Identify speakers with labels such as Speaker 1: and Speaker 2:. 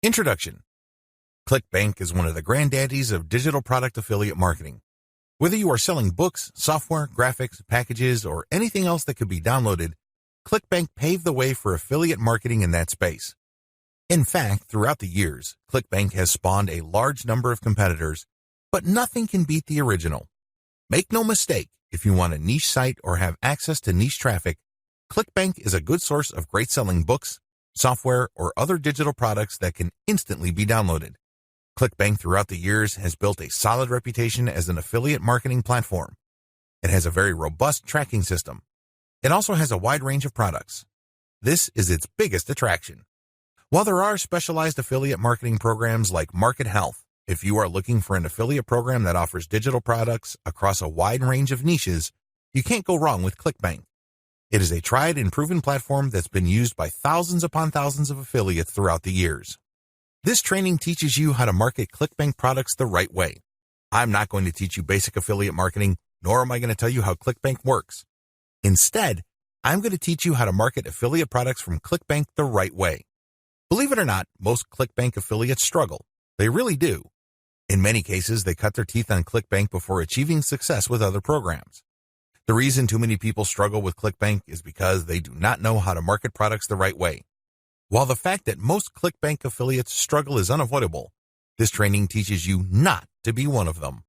Speaker 1: Introduction. ClickBank is one of the granddaddies of digital product affiliate marketing. Whether you are selling books, software, graphics, packages, or anything else that could be downloaded, ClickBank paved the way for affiliate marketing in that space. In fact, throughout the years, ClickBank has spawned a large number of competitors, but nothing can beat the original. Make no mistake, if you want a niche site or have access to niche traffic, ClickBank is a good source of great selling books, software, or other digital products that can instantly be downloaded. ClickBank throughout the years has built a solid reputation as an affiliate marketing platform. It has a very robust tracking system. It also has a wide range of products. This is its biggest attraction. While there are specialized affiliate marketing programs like Market Health, if you are looking for an affiliate program that offers digital products across a wide range of niches, you can't go wrong with ClickBank. It is a tried and proven platform that's been used by thousands upon thousands of affiliates throughout the years. This training teaches you how to market ClickBank products the right way. I'm not going to teach you basic affiliate marketing, nor am I going to tell you how ClickBank works. Instead, I'm going to teach you how to market affiliate products from ClickBank the right way. Believe it or not, most ClickBank affiliates struggle. They really do. In many cases, they cut their teeth on ClickBank before achieving success with other programs. The reason too many people struggle with ClickBank is because they do not know how to market products the right way. While the fact that most ClickBank affiliates struggle is unavoidable, this training teaches you not to be one of them.